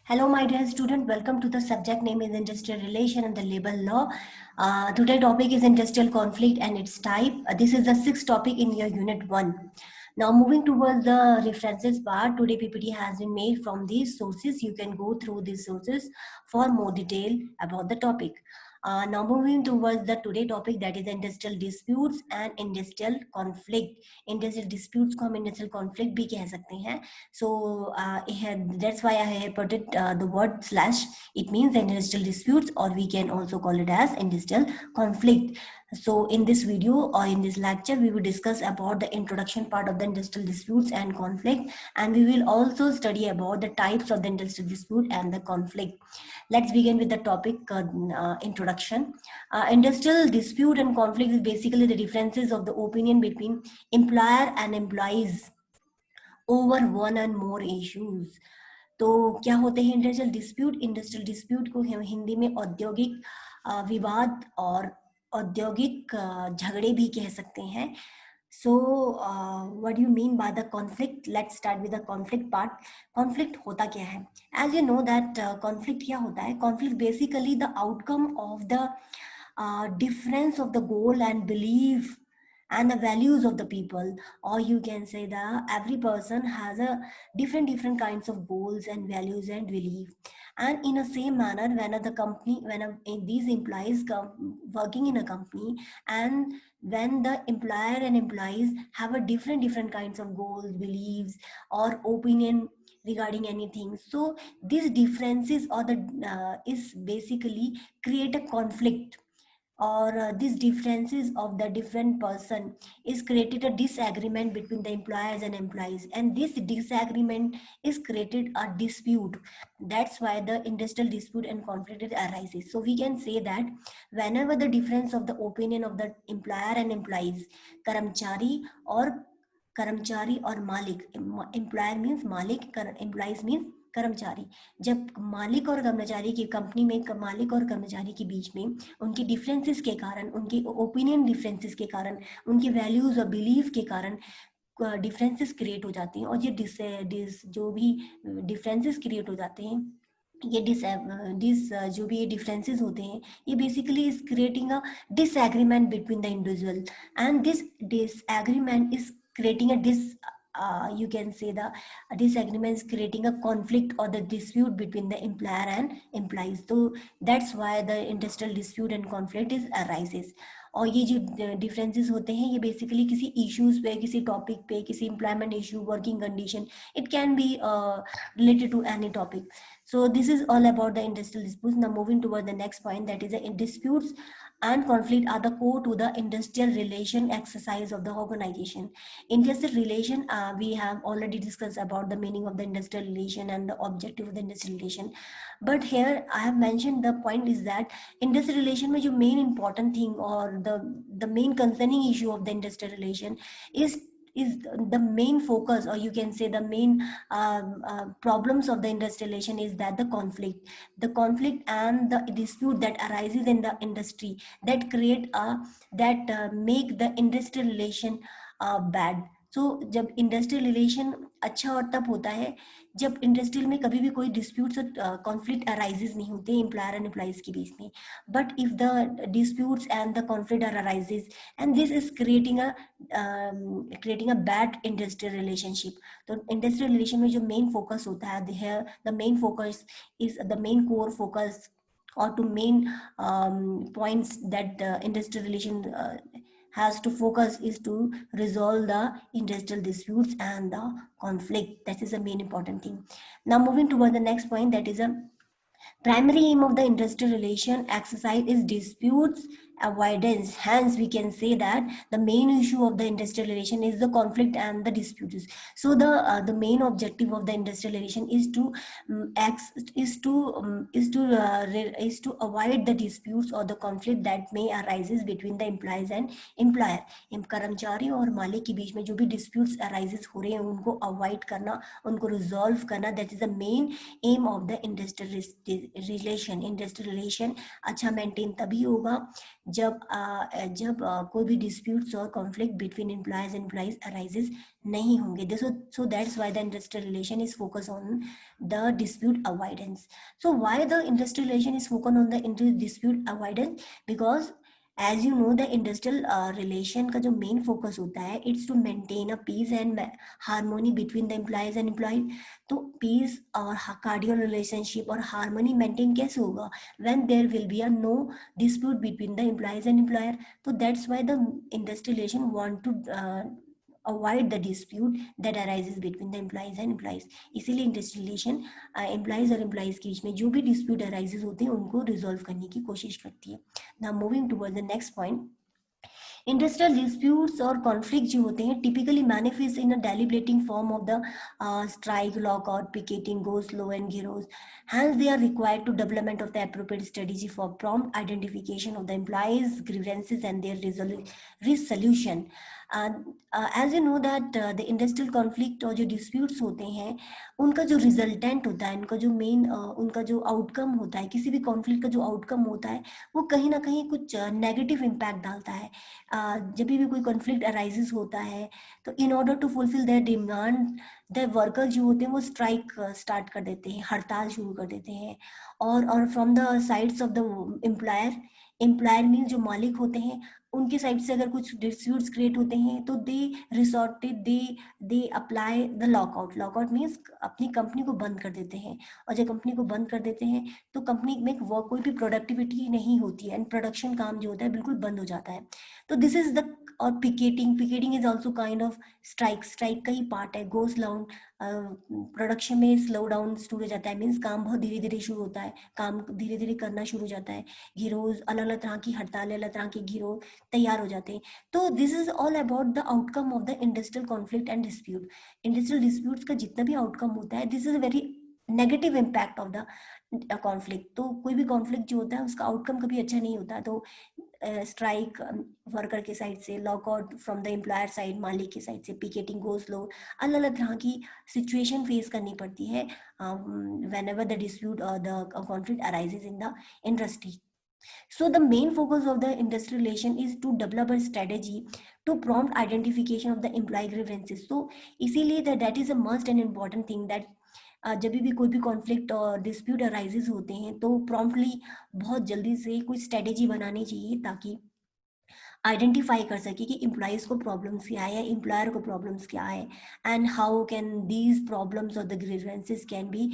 Hello, my dear student. Welcome to the subject name is Industrial Relation and the Labor Law. Today topic is industrial conflict and its type. This is the sixth topic in your unit 1. Now moving towards the references part, today PPT has been made from these sources. You can go through these sources for more detail about the topic. Now moving towards the today topic, that is industrial disputes and industrial conflict. Industrial disputes को हम industrial conflict भी कह सकते हैं. So that's why I have put it the word slash. It means industrial disputes, or we can also call it as industrial conflict. So in this video or in this lecture, we will discuss about the introduction part of the industrial disputes and conflict, and we will also study about the types of the industrial dispute and the conflict. Let's begin with the topic introduction. Industrial dispute and conflict is basically the differences of the opinion between employer and employees over one and more issues. तो क्या होते हैं industrial dispute को हम हिंदी में औद्योगिक विवाद और औद्योगिक झगड़े भी कह सकते हैं. So what do you mean by the conflict? Let's start with the conflict part. Conflict होता क्या है? As you know that conflict क्या होता है? Conflict basically the outcome of the difference of the goal and belief and the values of the people, or you can say that every person has a different kinds of goals and values and belief. And in a same manner, when these employees come working in a company, and when the employer and employees have a different kinds of goals, beliefs, or opinion regarding anything, so these differences or the is basically create a conflict, or these differences of the different person is created a disagreement between the employers and employees, and this disagreement is created a dispute. That's why the industrial dispute and conflict arises. So we can say that whenever the difference of the opinion of the employer and employees, कर्मचारी और कर्मचारी और मालिक, employer means मालिक, employees means कर्मचारी, जब मालिक और कर्मचारी की कंपनी में मालिक और कर्मचारी के बीच में उनके डिफरेंसेस के कारण, उनके ओपिनियन डिफरेंसेस के कारण, उनके वैल्यूज और बिलीफ के कारण डिफरेंसेस क्रिएट हो जाते हैं, और ये जो भी डिफरेंसेस क्रिएट हो जाते हैं, ये जो भी ये डिफरेंसेस होते हैं, ये basically is creating a disagreement between the individual, and this disagreement is creating a you can say the disagreement is creating a conflict or the dispute between the employer and employees. So that's why the industrial dispute and conflict is arises. और ये जो differences होते हैं, ये basically किसी issues पे, किसी topic पे, किसी employment issue, working condition, it can B related to any topic. So this is all about the industrial disputes. Now moving toward the next point, that is the disputes and conflict are the core to the industrial relation exercise of the organization. Industrial relation, we have already discussed about the meaning of the industrial relation and the objective of the industrial relation. But here I have mentioned the point is that industrial relation में जो main important thing or the main concerning issue of the industrial relation is the main focus, or you can say the main problems of the industrial relation is that the conflict and the dispute that arises in the industry that create that make the industrial relation bad. So जब industrial relation अच्छा और तब होता है जब industrial में कभी भी कोई डिस्प्यूट्स और कॉन्फ्लिक्ट अराइजेस नहीं होते एम्प्लॉयर एंड एम्प्लॉइज के बीच में. But if the disputes and the conflict are arises, and this is creating a bad industrial relationship. तो इंडस्ट्रियल रिलेशन में जो मेन फोकस होता है, the main focus is the main core focus or to main points that the industrial relation has to focus is to resolve the industrial disputes and the conflict. That is the main important thing. Now moving toward the next point, that is a primary aim of the industrial relation exercise is disputes avoidance. Hence, we can say that the main issue of the industrial relation is the conflict and the disputes. So, the main objective of the industrial relation is to is to avoid the disputes or the conflict that may arises between the employees and employer. कर्मचारी और मालिक के बीच में जो भी disputes arises हो रहे हैं उनको avoid करना, उनको resolve करना, that is the main aim of the industrial relation. Industrial relation अच्छा maintain तभी होगा जब कोई भी डिस्प्यूट्स और conflict between employees and employees arises नहीं होंगे. So that's why the industrial relation is focus on the dispute avoidance. So why the industrial relation is focused on the dispute avoidance? Because as you know, the industrial relation का जो main focus होता है, it's to maintain a peace and harmony between the employees and employee. तो peace और cordial relationship और harmony maintain कैसे होगा? When there will be a no dispute between the employees and employer. So that's why the industrial relation want to avoid the dispute that arises between the employees and employees. इसीलिए industrial relation employees और employees के बीच में जो भी dispute arises होते हैं उनको रिजोल्व करने की कोशिश करती है. Now moving towards the next point. Industrial disputes और कॉन्फ्लिक्ट जो होते हैं typically manifest in a deliberating form of the strike, lockout, picketing, go slow and gheraos. Hence, they are required to development of the appropriate strategy for prompt identification of the employees' grievances and their resolution. As you know that the industrial conflict और जो disputes होते हैं उनका जो resultant होता है, उनका जो main उनका जो outcome होता है, किसी भी conflict का जो outcome होता है वो कहीं ना कहीं कुछ negative impact डालता है. जब भी कोई conflict arises होता है तो in order to fulfill their demand the worker जो होते हैं वो स्ट्राइक स्टार्ट कर देते हैं, हड़ताल शुरू कर देते हैं. और from the sides of the employer, employer means जो मालिक होते हैं उनके साइड से अगर कुछ डिस्प्यूट्स क्रिएट होते हैं तो they resorted they apply the lockout. Lockout means अपनी कंपनी को बंद कर देते हैं. और जब कंपनी को बंद कर देते हैं तो कंपनी में वर्क कोई भी प्रोडक्टिविटी नहीं होती है एंड प्रोडक्शन काम जो होता है बिल्कुल बंद हो जाता है. तो दिस इज द. और picketing is also kind of strike का ही पार्ट है. गो स्लो प्रोडक्शन में स्लो डाउन शुरू हो जाता है, मीन्स काम बहुत धीरे धीरे शुरू होता है, काम धीरे धीरे करना शुरू हो जाता है. गिरोज, अलग अलग तरह की हड़ताल, अलग तरह के गिरोह तैयार हो जाते हैं. तो this is all about the outcome of the industrial conflict and dispute. Industrial disputes का जितना भी आउटकम होता है this is very negative impact of the conflict. तो कोई भी कॉन्फ्लिक्ट जो होता है उसका आउटकम कभी अच्छा नहीं होता. तो स्ट्राइक वर्कर के साइड से, lockout from the employer side, मालिक की साइड से, पिकेटिंग, गो स्लो, अलग अलग तरह की सिचुएशन फेस करनी पड़ती है वेन एवर द डिस्प्यूट और the conflict arises in the industry. So the main focus of the industrial relation is to develop a strategy to prompt identification of the employee grievances. So इसीलिए that is a must and important thing that जब भी कोई भी conflict और dispute arises होते हैं तो promptly बहुत जल्दी से कोई स्ट्रेटेजी बनानी चाहिए ताकि आइडेंटिफाई कर सके कि इम्प्लॉयज को प्रॉब्लम्स क्या है या एम्प्लॉयर को प्रॉब्लम्स क्या है and how can these problems और the grievances can be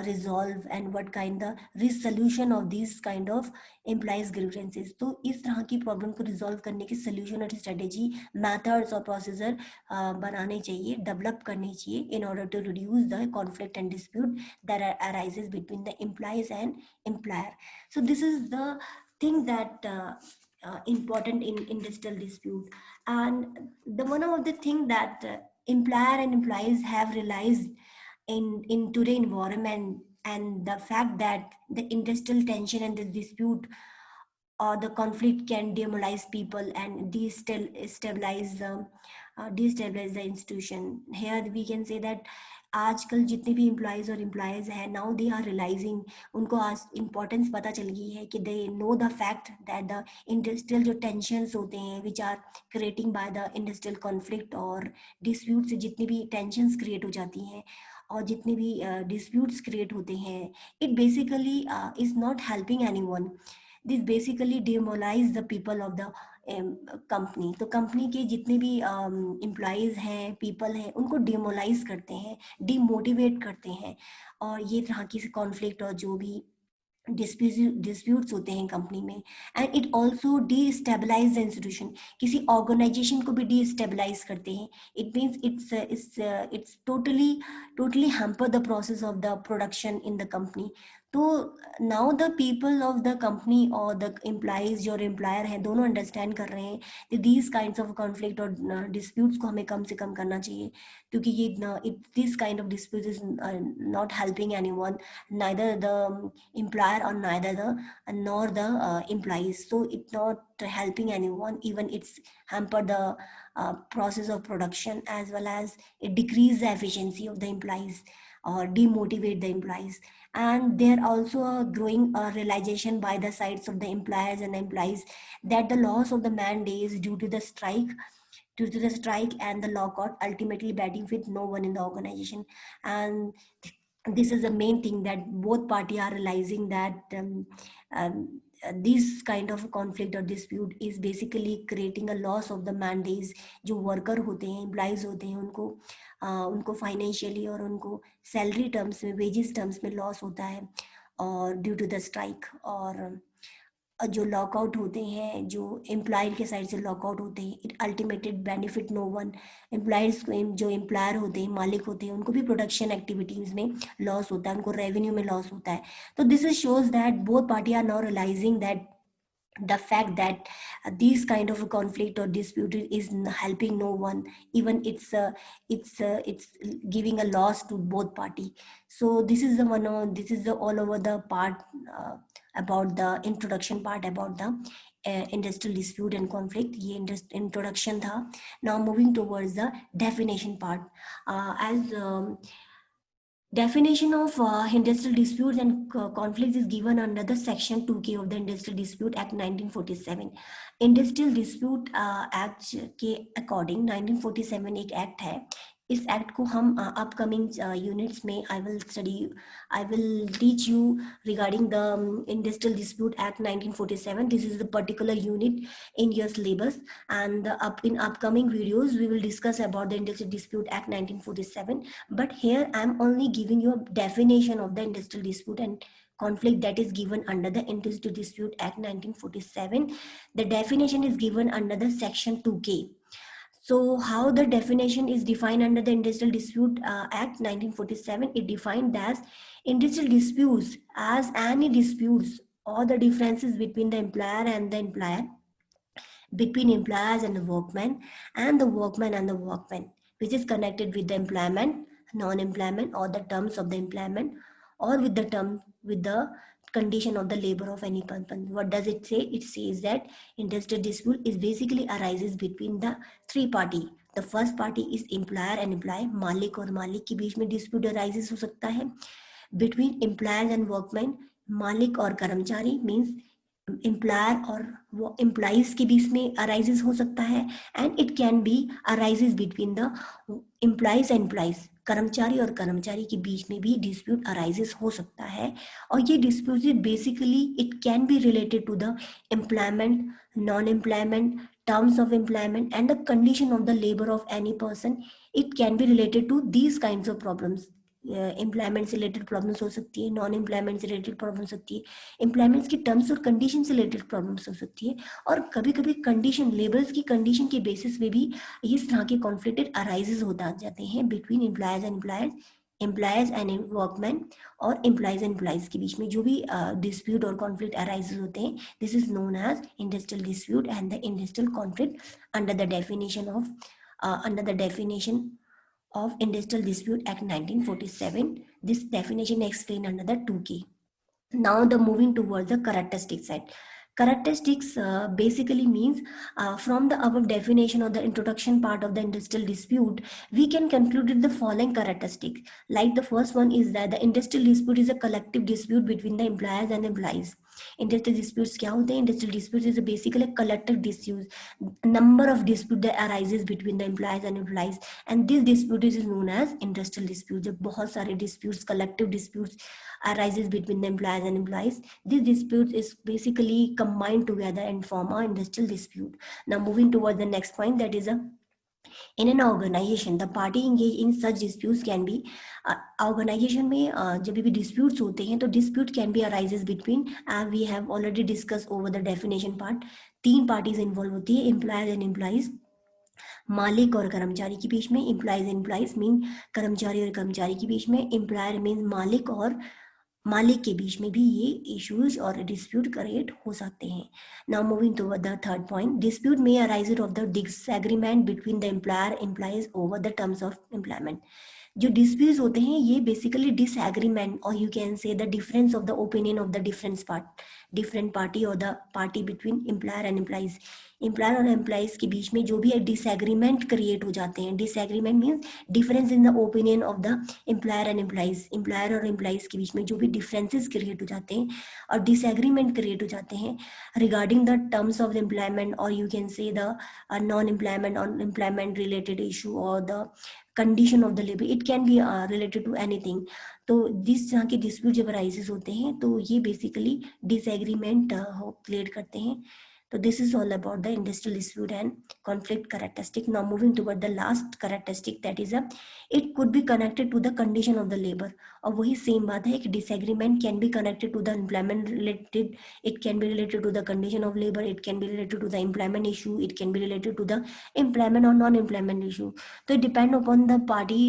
resolve and what kind the resolution of this kind of employees grievances. तो इस तरह की प्रॉब्लम को रिजॉल्व करने की सोल्यूशन और स्ट्रेटेजी, मेथड्स और प्रोसीजर बनाने चाहिए, डेवलप करनी चाहिए in order to reduce the conflict and dispute that arises between the employees and employer. So this is the thing that important in industrial dispute. And the one of the thing that employer and employees have realized in today environment, and the fact that the industrial tension and the dispute or the conflict can demoralize people and destabilize the institution. Here we can say that आजकल जितने भी employees और employees हैं now they are realising, उनको आज importance पता चल गई है कि they know the fact that the industrial जो टेंशन्स होते हैं which are creating by the industrial conflict और डिस्प्यूट से जितनी भी टेंशन्स क्रिएट हो जाती हैं और जितने भी डिस्प्यूट्स क्रिएट होते हैं, it basically is not helping any one. This basically demoralise the people of the company. तो कंपनी के जितने भी एम्प्लॉयज हैं, पीपल हैं, उनको डिमोलाइज करते हैं, डिमोटिवेट करते हैं. और ये तरह की कॉन्फ्लिक्ट और जो भी डिस्प्यूट्स होते हैं कंपनी में, and it also destabilise the institution. किसी ऑर्गेनाइजेशन को भी डिस्टेबलाइज करते हैं. It means its totally hamper the process of the production in the company. तो now the people of the company और द एम्प्लॉयज जो एम्प्लॉयर हैं दोनों अंडरस्टैंड कर रहे हैं कि दीज काइंड्स ऑफ कॉन्फ्लिक्ट और डिस्प्यूट्स को हमें कम से कम करना चाहिए, क्योंकि ये this kind of dispute is not helping any one, neither the employer or neither the nor the employees. So it's not helping anyone, even it's hamper the process of production as well as it decrease the efficiency of the employees. or demotivate the employees. And there also a growing realization by the sides of the employers and employees that the loss of the man days due to the strike and the lockout ultimately benefit no one in the organization. And this is the main thing that both party are realizing that this kind of conflict or dispute is basically creating a loss of the man days. जो worker होते हैं, employees होते हैं, उनको financially और उनको salary terms में, wages terms में लॉस होता है और ड्यू टू द स्ट्राइक। और जो लॉकआउट होते हैं, जो एम्प्लॉय के साइड से लॉकआउट होते हैं, it ultimately benefit no one. Employees को, जो एम्प्लॉयर होते हैं, मालिक होते हैं, उनको भी प्रोडक्शन एक्टिविटीज़ में लॉस होता है, उनको रेवेन्यू में लॉस होता है। तो this is shows that both party are now realising that the fact that these kind of a conflict or dispute is helping no one, even it's giving a loss to both party. So this is the one this is the all over the part about the introduction part about the industrial dispute and conflict. ये introduction था. Now moving towards the definition part. As Definition of industrial disputes and conflicts is given under the Section 2K of the Industrial Dispute Act 1947. Industrial Dispute Act के according 1947 एक act है. इस act को हम upcoming units में I will teach you regarding the Industrial Dispute Act 1947. This is the particular unit in your syllabus, and in upcoming videos we will discuss about the Industrial Dispute Act 1947. But here I am only giving you a definition of the industrial dispute and conflict that is given under the Industrial Dispute Act 1947. The definition is given under the Section 2K. So how the definition is defined under the Industrial Dispute Act 1947? It defined as industrial disputes as any disputes or the differences between the employer and the employer, between employers and the workman and the workman, which is connected with the employment, non-employment, or the terms of the employment, or with the condition of the labor of any person. What does it say? It says that industrial dispute is basically arises between the three party. The first party is employer and employee. मालिक और मालिक के बीच में dispute arises हो सकता है. Between employers and workmen, मालिक और कर्मचारी means एम्प्लॉयर और वो एम्प्लॉइज के बीच में अराइजेस हो सकता है. And it can B arises between the employees and employees, कर्मचारी और कर्मचारी के बीच में भी डिस्प्यूट अराइजेस हो सकता है. और ये dispute basically it can be related to the employment, non employment, terms of employment and the condition of the labor of any person. It can be related to these kinds of problems. Employment से related problems हो सकती है, non employment से related problem हो सकती है, employment की terms और कंडीशन से रिलेटेड प्रॉब्लम्स हो सकती है, और कभी कभी कंडीशन, लेबर्स की कंडीशन के बेसिस पे भी इस तरह के कॉन्फ्लिक्टेड अराइजेस होता जाते हैं between employers and employers and workman, और एम्प्लॉयज एंड एम्प्लॉयज के बीच में जो भी डिस्प्यूट और कॉन्फ्लिक्ट अराइजेस होते हैं. This is known as industrial dispute and the industrial conflict under the definition of Industrial Dispute Act 1947. This definition explained under the 2K. Now the moving towards the characteristic side. Characteristics basically means from the above definition or the introduction part of the industrial dispute, we can conclude the following characteristics. Like the first one is that the industrial dispute is a collective dispute between the employers and employees. Industrial disputes क्या होते हैं? Industrial disputes is basically a collective dispute, number of dispute that arises between the employers and employees, and this dispute is known as industrial dispute. जब बहुत सारे disputes, collective disputes arises between the employers and employees, this dispute is basically combined together and form a industrial dispute. Now moving towards the next point, that is in an organization the party engaged in such disputes can be organization में जब भी disputes होते हैं तो dispute can be arises between, we have already discussed over the definition part, तीन parties involved होती है, employers and employees, मालिक और कर्मचारी के बीच में, एम्प्लॉयज एम्प्लॉयज मीन कर्मचारी और कर्मचारी के बीच में, एम्प्लॉयर मीन मालिक के बीच में भी ये इश्यूज और डिस्प्यूट क्रिएट हो सकते हैं. Now moving to the third point, dispute may arise of the disagreement between the employer employees over the terms of employment. जो डिस्प्यूट्स होते हैं ये बेसिकली डिसएग्रीमेंट, और you can say the difference of the opinion of the different party और the party between employer and employees. Employer और employees के बीच में जो भी डिसएग्रीमेंट क्रिएट हो जाते हैं, disagreement means difference in the opinion of the employer and employees, employer और एम्प्लॉइज के बीच में जो भी डिफरेंसेस क्रिएट हो जाते हैं और डिसएग्रीमेंट क्रिएट हो जाते हैं regarding the terms of employment, और you can say the non employment और एम्प्लॉयमेंट रिलेटेड इशू और the condition of the labour, it can be related to anything. तो जिस तरह के डिस्प्यूट जब राइजेस होते हैं तो ये बेसिकली डिसएग्रीमेंट क्रिएट करते हैं। So this is all about the industrial dispute and conflict characteristic. Now moving toward the last characteristic, that is it could be connected to the condition of the labor. और वही same बात है कि disagreement can be connected to the employment related, it can be related to the condition of labor, it can be related to the employment issue, it can be related to the employment or non-employment issue. So it depend upon the party,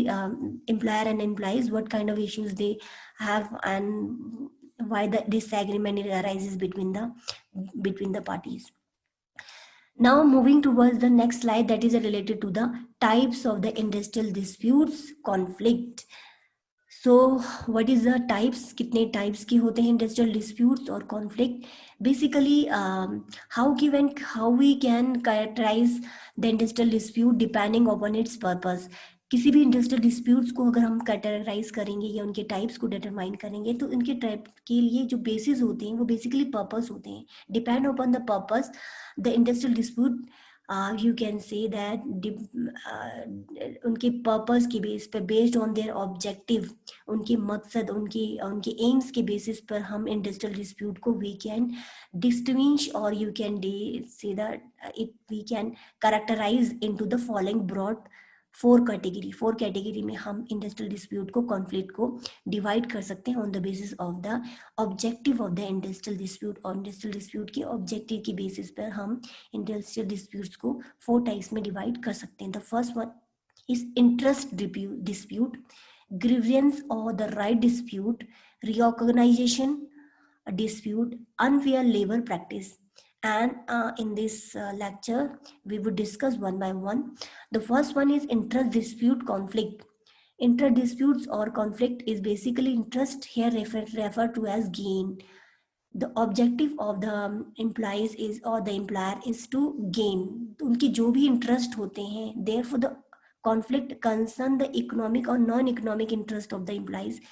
employer and employees, what kind of issues they have and why the disagreement arises between the parties. Now moving towards the next slide, that is related to the types of the industrial disputes conflict. So what is the types, कितने types के होते हैं industrial disputes और conflict? Basically how we can characterize the industrial dispute depending upon its purpose. किसी भी industrial disputes को अगर हम कैटेगराइज करेंगे या उनके टाइप्स को डिटरमाइन करेंगे तो इनके टाइप के लिए जो बेसिस होते हैं वो बेसिकली पर्पस होते हैं। Depend upon the purpose the industrial dispute, you can say that उनके पर्पस के बेस पर, बेस्ड ऑन देयर ऑब्जेक्टिव, उनके मकसद, उनके एम्स के बेसिस पर हम इंडस्ट्रियल डिस्प्यूट को वी कैन डिस्टिंग्विश और you can say that it we can characterise into the following broad four category में हम इंडस्ट्रियल डिस्प्यूट को, कॉन्फ्लिक्ट को डिवाइड कर सकते हैं on the basis of the objective of the industrial dispute. और industrial dispute के ऑब्जेक्टिव की बेसिस पर हम इंडस्ट्रियल डिस्प्यूट्स को 4 टाइप्स में डिवाइड कर सकते हैं। The first one is interest dispute, grievance और the right dispute, recognition dispute, unfair labor practice. And in this lecture we would discuss one by one. The first one is interest dispute conflict. Interest disputes or conflict is basically interest, here referred to as gain. The objective of the employees is or the employer is to gain. उनके जो भी interest होते हैं, therefore the conflict concern the economic or non-economic interest of the employees.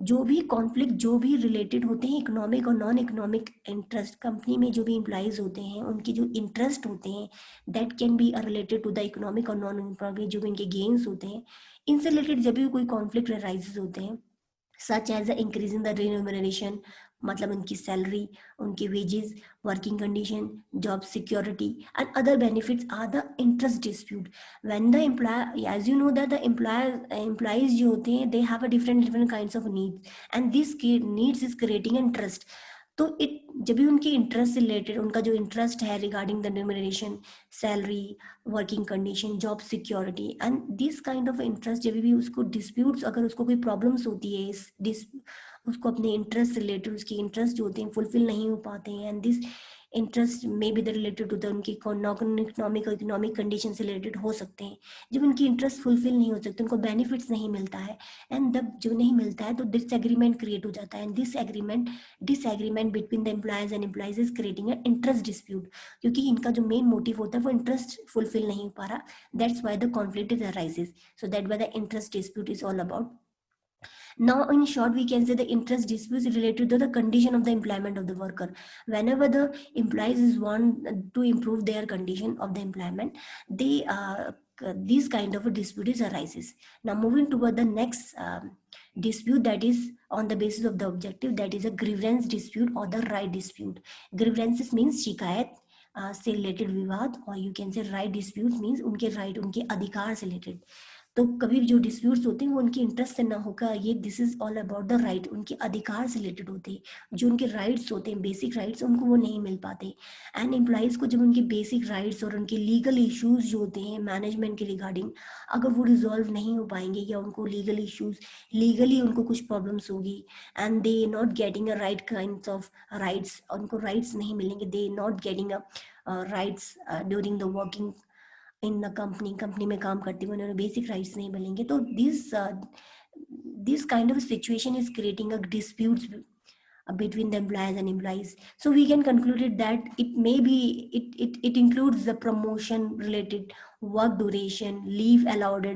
जो भी conflict जो भी related होते हैं इकोनॉमिक और नॉन इकोनॉमिक इंटरेस्ट, कंपनी में जो भी एम्प्लॉइज होते हैं उनके जो इंटरेस्ट होते हैं that can be related to the economic और नॉन इकोनॉमिक, जो भी इनके गेन्स होते हैं, इनसे रिलेटेड जब भी कोई कॉन्फ्लिक्ट राइजेस होते हैं, such as the increase in the remuneration, मतलब उनकी सैलरी, उनके wages, working condition, job security and other benefits are the interest dispute. When the employer, as you know that the employees जो होते हैं they have a different kinds of needs and this needs is creating interest. तो जब भी उनके interest से related, उनका जो इंटरेस्ट है regarding the remuneration, salary, working condition, job security and this kind of interest, जब भी उसको डिस्प्यूट्स, अगर उसको कोई प्रॉब्लम्स होती है उसको अपने इंटरेस्ट रिलेटेड, उसके इंटरेस्ट जो होते हैं फुलफिल नहीं हो पाते हैं and this interest may be related to the उनकी इकोनॉमिक कंडीशन से रिलेटेड हो सकते हैं। जब उनकी इंटरेस्ट फुलफिल नहीं हो सकते, उनको बेनिफिट्स नहीं मिलता है एंड जब नहीं मिलता है तो डिसएग्रीमेंट क्रिएट हो जाता है and disagreement between the employees and employees is creating a interest dispute, क्योंकि इनका जो मेन मोटिव होता है वो इंटरेस्ट फुलफिल नहीं हो पा रहा, that's why the conflict is arises. So that why the interest dispute is all about. Now, in short, we can say the interest dispute is related to the condition of the employment of the worker. Whenever the employees want to improve their condition of the employment, they these kind of a dispute is arises. Now, moving toward the next dispute, that is on the basis of the objective, that is a grievance dispute or the right dispute. Grievances means शिकायत से related विवाद, और you can से right dispute means उनके right, उनके अधिकार से related. तो कभी जो डिस्प्यूट्स होते हैं वो उनके इंटरेस्ट से ना होकर, ये this is all about the right, उनके अधिकार से रिलेटेड होते हैं, जो उनके राइट्स होते हैं, बेसिक राइट्स, उनको वो नहीं मिल पाते। एंड एम्प्लॉइज को जब उनके बेसिक राइट्स और उनके लीगल इश्यूज जो होते हैं मैनेजमेंट के रिगार्डिंग, अगर वो रिजॉल्व नहीं हो पाएंगे या उनको लीगल इश्यूज, लीगली उनको कुछ प्रॉब्लम्स होगी and they not getting a right kind of rights, उनको राइट्स नहीं मिलेंगे, they not getting a rights during the working in the company में काम करते हुए उन्होंने बेसिक राइट्स नहीं मिलेंगे, तो this kind of situation is creating a disputes between the employers and employees. So we can conclude it that it may be it includes the promotion related, work duration, leave allowed,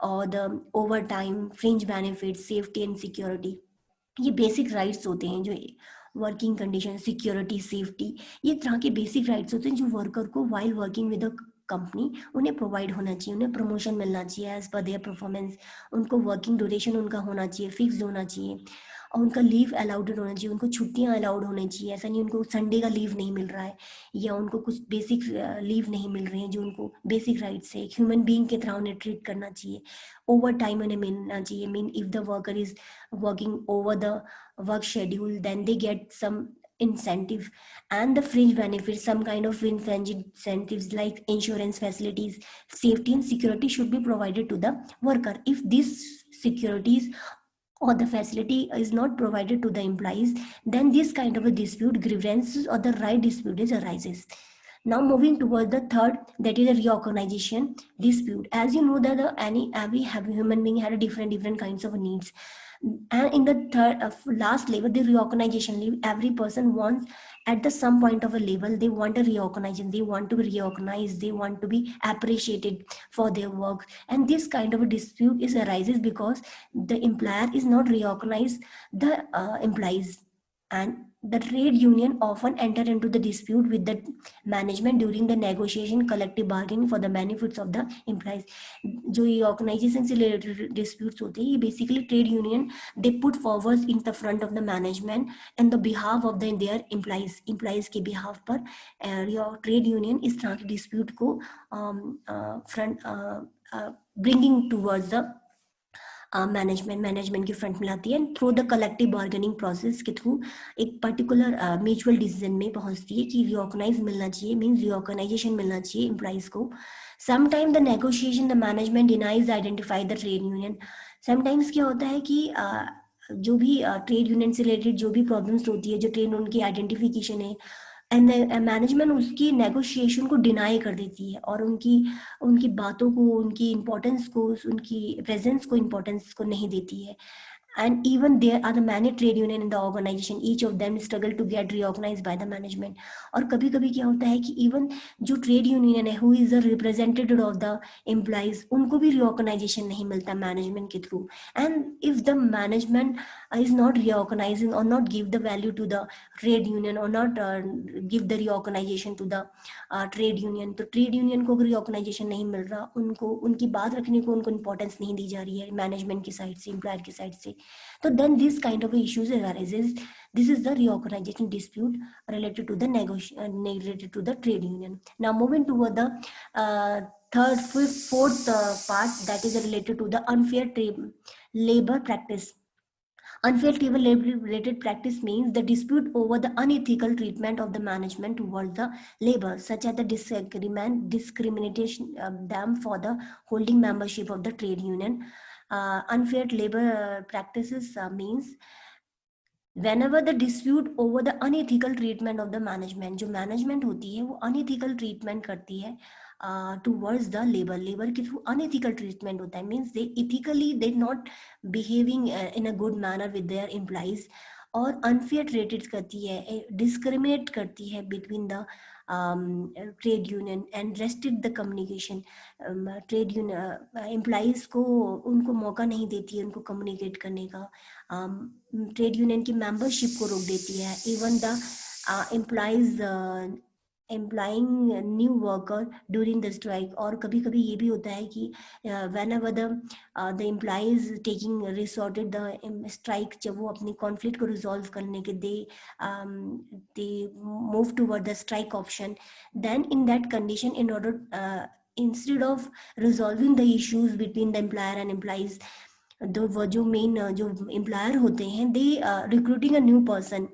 or the overtime, fringe benefits, safety and security. ये basic rights होते हैं जो working condition, security, safety, ये तरह के basic rights होते हैं जो वर्कर को while working with a company उन्हें प्रोवाइड होना चाहिए। उन्हें प्रमोशन मिलना चाहिए एज पर देयर परफॉर्मेंस, उनको वर्किंग ड्यूरेशन उनका होना चाहिए, फिक्स्ड होना चाहिए, और उनका लीव अलाउड होना चाहिए, उनको छुट्टियां अलाउड होनी चाहिए। ऐसा नहीं उनको संडे का लीव नहीं मिल रहा है या उनको कुछ बेसिक लीव नहीं मिल रहे हैं जो उनको बेसिक राइट्स है। एक ह्यूमन बीइंग की तरह उन्हें ट्रीट करना चाहिए। ओवर टाइम उन्हें मिलना चाहिए, mean if the worker is working over the work schedule, then they get some incentive. And the fringe benefits, some kind of fringe incentives like insurance facilities, safety and security should be provided to the worker. If these securities or the facility is not provided to the employees, then this kind of a dispute, grievances or the right dispute arises. Now moving towards the third, that is a reorganization dispute. As you know that every human being had a different kinds of needs, and in the third last level, the reorganization level, every person wants at the some point of a level they want a reorganization, they want to be reorganized, they want to be appreciated for their work. And this kind of a dispute is arises because the employer is not reorganized the employees, and the trade union often enter into the dispute with the management during the negotiation collective bargaining for the benefits of the employees. जो ये organisation से related disputes होते हैं, ये basically trade union they put forward in the front of the management and the behalf of the their employees के behalf पर trade union इस तरह के डिस्प्यूट को front bringing towards the management की फ्रंट में लाती है, through the collective bargaining process के थ्रू एक पर्टिकुलर म्यूचुअल डिसीजन में पहुंचती है कि रिऑर्गेनाइज मिलना चाहिए, मीन्स रिऑर्गेनाइजेशन मिलना चाहिए एम्प्लॉइज को. Sometime the negotiation the management denies identify the trade union. Sometimes क्या होता है कि जो भी ट्रेड यूनियन से रिलेटेड जो भी प्रॉब्लम्स होती है, जो ट्रेड यूनियन की आइडेंटिफिकेशन है, एंड मैनेजमेंट उसकी नेगोशिएशन को डिनाई कर देती है और उनकी उनकी बातों को, उनकी इम्पोर्टेंस को, उनकी प्रेजेंस को इम्पोर्टेंस को नहीं देती है. And even there are the many trade union in the organization, each of them struggle to get reorganized by the management. और कभी कभी क्या होता है कि even जो ट्रेड यूनियन है, who is the representative of the employees, उनको भी reorganization नहीं मिलता मैनेजमेंट के through. And if the management is not reorganizing or not give the value to the trade union or not give the reorganization to the trade union, तो trade union को reorganisation नहीं मिल रहा, उनको उनकी बात रखने को उनको इंपॉर्टेंस नहीं दी जा रही है मैनेजमेंट की साइड से, एम्प्लॉयर की साइड से, तो then this kind of issues arises. This is the reorganisation dispute related to the related to the trade union. Now moving toward the third, fifth, fourth part, that is related to the unfair labor practice. Unfair labor related practice means the dispute over the unethical treatment of the management towards the labor, such as the discrimination them for the holding membership of the trade union. Unfair labor practices means whenever the dispute over the unethical treatment of the management, जो management होती है वो unethical treatment करती है towards the labor के through unethical treatment होता है, means they ethically they not behaving in a good manner with their employees, और unfair treated करती है, discriminate करती है between the trade union and restrict the communication. Trade union employees को उनको मौका नहीं देती है उनको कम्युनिकेट करने का, ट्रेड यूनियन की मेंबरशिप को रोक देती है. Even the employees employing new worker during the strike. और कभी कभी ये भी होता है कि whenever the employees taking resorted the strike, जब वो अपनी कॉन्फ्लिक्ट को रिजॉल्व करने के they move toward the strike option, then in that condition, in order instead of resolving the issues between the employer and employees, जो main जो employer होते हैं, they recruiting a new person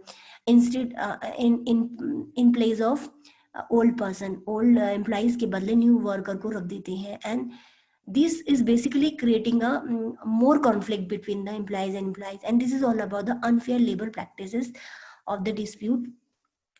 instead in place of old person. Old employees के बदले new worker को रख देते हैं, and this is basically creating a more conflict between the employees and employees, and this is all about the unfair labor practices of the dispute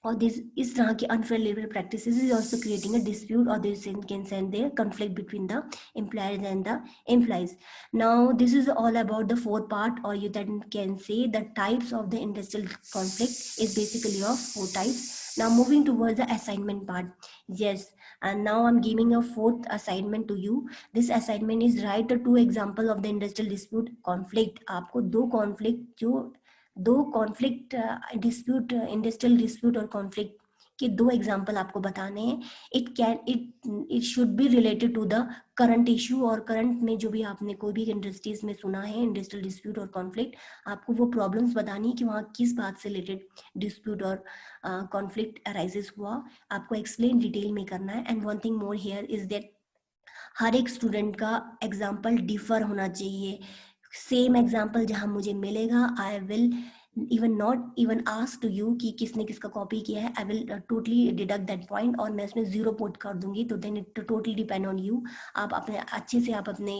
or this is तरह की unfair labor practices is also creating a dispute, or this can send their conflict between the employers and the employees. Now this is all about the fourth part, or you then can say the types of the industrial conflict is basically of four types. Now moving towards the assignment part. Yes, and now I'm giving a fourth assignment to you. This assignment is write the two example of the industrial dispute conflict. आपको दो conflict जो दो conflict dispute industrial dispute और conflict के दो example आपको बताने हैं. It should be related to the current issue, और करंट में जो भी आपने कोई भी इंडस्ट्रीज में सुना है इंडस्ट्रियल डिस्प्यूट और कॉन्फ्लिक्ट, आपको वो प्रॉब्लम्स बतानी है कि वहाँ किस बात से रिलेटेड डिस्प्यूट और कॉन्फ्लिक्ट अराइजेस हुआ, आपको एक्सप्लेन डिटेल में करना है. And one thing more here is that हर एक स्टूडेंट का एग्जाम्पल डिफर होना चाहिए. सेम एग्जाम्पल जहां मुझे मिलेगा, I will even not even ask to you कि किसने किसका कॉपी किया है, I will totally deduct that point, और मैं उसमें 0 पुट कर दूंगी. तो then it totally depend on you. आप अपने अच्छे से आप अपने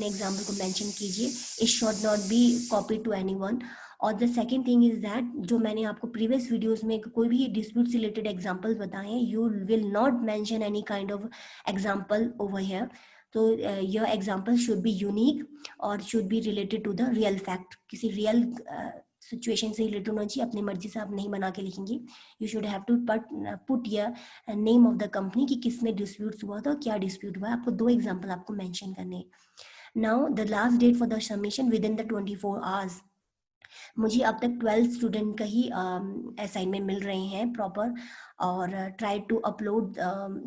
एग्जाम्पल को मेंशन कीजिए. It should not be copy to anyone. और the second thing is that, जो मैंने आपको प्रीवियस वीडियोस में कोई भी डिस्प्यूट से रिलेटेड एग्जाम्पल्स बताए हैं, you will not mention any kind of example over here. तो your example should be unique और should be related to the real fact. किसी रियल सिचुएशन से रिलेटेड होना चाहिए. अपनी मर्जी से आप नहीं बना के लिखेंगे. You should have to put your name of the company कि किसमें डिस्प्यूट हुआ था, क्या डिस्प्यूट हुआ है. आपको दो एग्जाम्पल आपको मेंशन करने हैं. Now the last date for the submission within the 24 hours. मुझे अब तक 12 स्टूडेंट का ही असाइनमेंट मिल रहे हैं प्रॉपर, और try to upload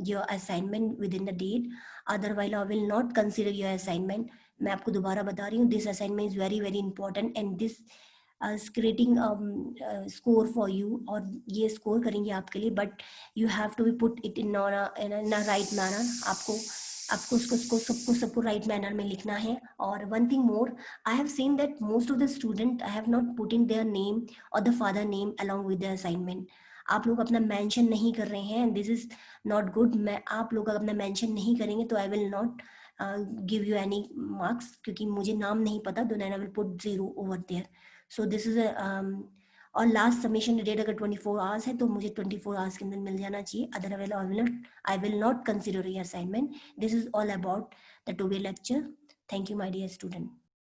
your assignment within the date, otherwise I will not consider your assignment. मैं आपको दोबारा बता रही हूँ, this assignment is very very important and this creating score for you, और ये स्कोर करेंगे आपके लिए, but you have to be put it in right manner. आपको सबको राइट मैनर में लिखना है. और one thing more, I have seen that most of the student I have not put in their name or the father name along with their assignment. आप लोग अपना mention नहीं कर रहे हैं. This is not good. मैं आप लोग अपना मेंशन नहीं करेंगे तो I will not give you any marks, क्योंकि मुझे नाम नहीं पता. Then I will put 0 over there. So this is और लास्ट सबमिशन डेट अगर 24 आवर्स है तो मुझे 24 आवर्स के अंदर मिल जाना चाहिए. Otherwise I will not consider your assignment. This is all about the today lecture. Thank you my dear student.